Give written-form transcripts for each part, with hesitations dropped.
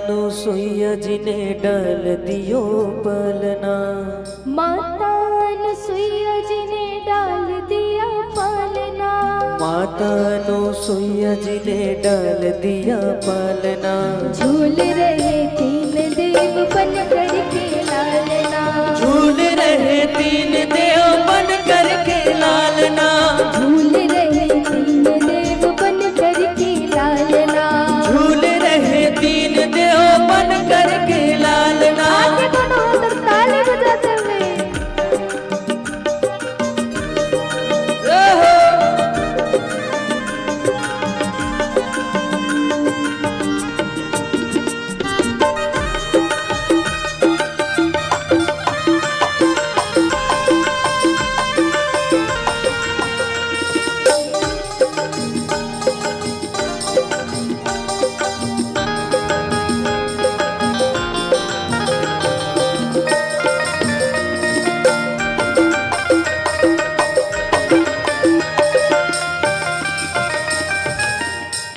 अनुसुईया जी ने डाल दियो पलना। माता अनुसुईया जी ने डाल दिया पालना। माता अनुसुईया जी ने डाल दिया पालना। झूल रहे तीन देव बन कर के लालना। झूल रहे तीन देव बन कर के लालना। झूल रहे तीन देव बन कर के लालना। झूल रहे तीन देव बन कर के लालना। आगे दोनों हाथ ताली बजाते हुए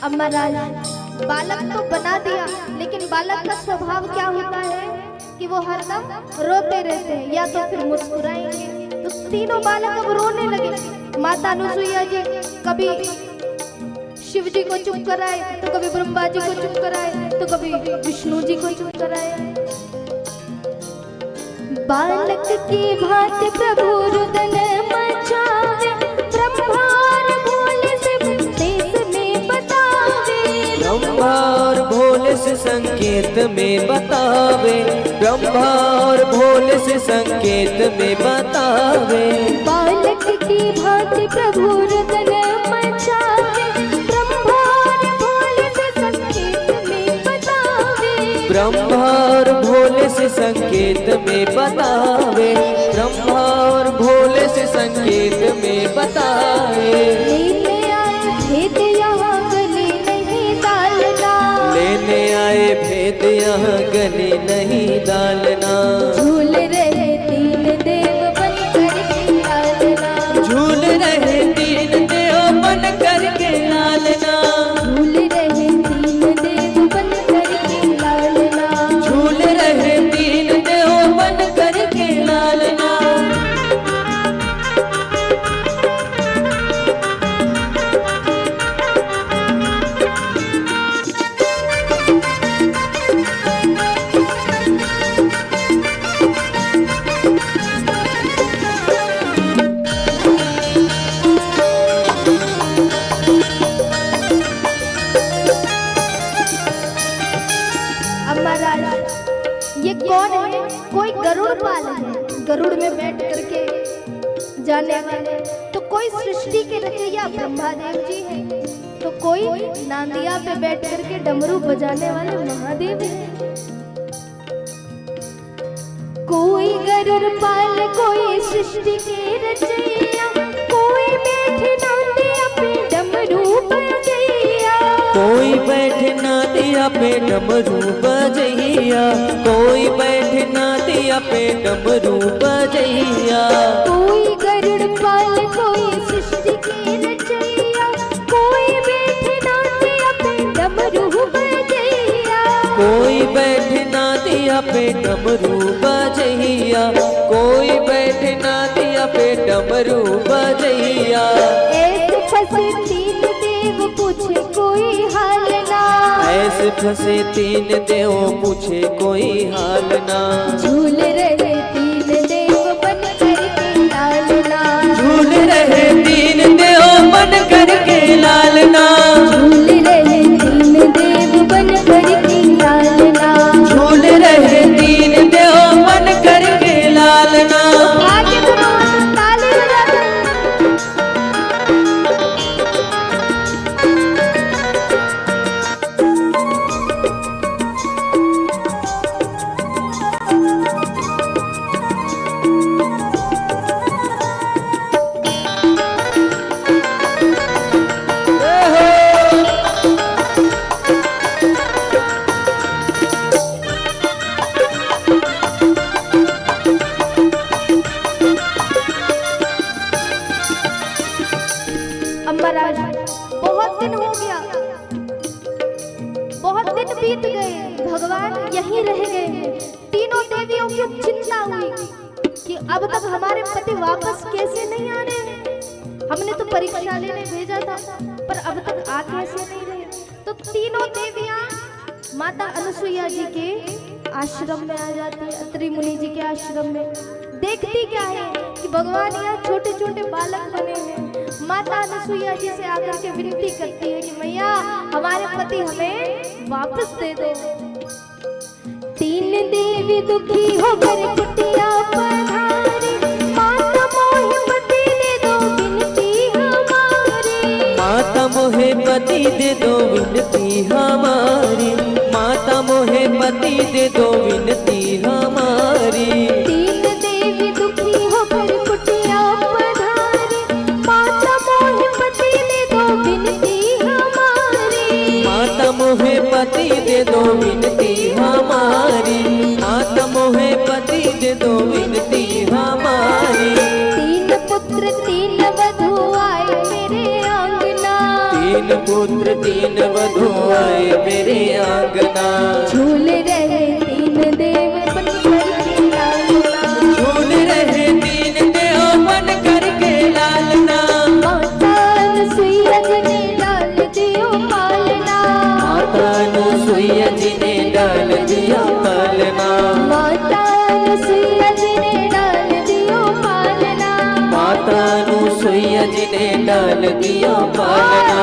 अब महाराज बालक तो बना दिया, लेकिन बालक का स्वभाव क्या होता है कि वो हरदम रोते रहते हैं या तो फिर मुस्कुराएंगे। तो तीनों बालक अब रोने लगे। माता अनुसुईया जी कभी शिव जी को चुप कराए, तो कभी ब्रह्मा जी को चुप कराए, तो कभी विष्णु जी को चुप कराए। बालक की भांति प्रभु रुदन मचावे, ब्रह्मा और भोले से देश में बतावे। ब्रह्मा और भोले से संकेत में बतावे। ब्रह्मा और भोले से संकेत में बतावे। बालक की भांति प्रभु रुदन मचावे, ब्रह्मा और भोले से संकेत में बतावे। ब्रह्मा और भोले से संकेत में बतावे। ब्रह्मा और भोले से संकेत में बतावे। लेने आए भेद यहाँ गले नहीं डालना। लेने आए भेद यहाँ गले नहीं डालना। झूल रहे तीन देव बन कर के लालना। झूल रहे तीन देव बन कर के लालना। झूल रहे तीन देव बन कर के लालना। झूल रहे तीन देव बन कर के लालना। अब महाराज ये कौन है? कोई गरुड़ पाल है, गरुड़ में बैठ करके जाने वाले। तो कोई सृष्टि के रचयिता ब्रह्मा देव जी है, तो कोई नांदिया पे बैठ करके डमरू बजाने वाले महादेव है। कोई गरुड़ पाल, कोई सृष्टि के रचयिता, कोई बैठे नांदिया पे डमरू बजैया। कोई बैठे नादिया पे डमरू बजैया। कोई बैठे नादिया पे डमरू बजैया। कोई गरुड़ पाल, कोई सृष्टि के रचयिता, कोई बैठे नांदिया पे डमरू बजैया। कोई बैठे नादिया पे डमरू बजैया। कोई बैठे नादिया पे डमरू बजैया। ऐसे फंसे तीन देव पूछे कोई हाल ना। ऐसे फंसे तीन देव पूछे कोई हाल ना। झूल रहे तीन देव बन कर के लालना। झूल रहे तीन देव बन कर के लालना। झूल रहे तीन देव बन कर के लालना। झूल रहे तीन देव बन कर के लालना। आगे दोनों हाथ ताली बजाते हैं। महाराज बहुत दिन हो गया, बहुत दिन बीत गए, भगवान यहीं रह गए हैं। तीनों देवियों की चिंता हुई कि अब तक हमारे पति वापस कैसे नहीं आ रहे हैं। हमने तो परीक्षा लेने भेजा था पर अब तक आ कैसे नहीं रहे। तो तीनों देवियां माता अनुसुईया जी के आश्रम में आ जाती है, अत्रि मुनि जी के आश्रम में। देखती क्या है कि भगवान यहाँ छोटे छोटे बालक बने हैं। माता अनुसुईया जी से आकर के विनती करती है कि मैया हमारे पति हमें वापस दे दो। तीन देवी दुखी होकर कुटिया पधारी, माता मोहे पति दे दो विनती हमारी। माता मोहे पति दे दो विनती हमारी, माता मोहे पति दे दो विनती हमारी। तीन देवी दुखी होकर कुटिया पधारी, माता मोहे पति दे दो विनती हमारी। माता मोहे पति दे दो विनती हमारी, माता मोहे पति दे दो विनती हमारी। तीन पुत्र तीन वधू आए मेरे आंगना, तीन पुत्र तीन वधू आए मेरे आंगना। झूल रहे तीन देव बन करके लालना, झूल रहे तीन देव बन करके लालना। माता अनुसुईया जी ने डाल दियो पालना, माता अनुसुईया जी ने डाल दिया पालना। माता अनुसुईया जी ने डाल दियो पालना। माता अनुसुईया जी ने डाल दिया पालना।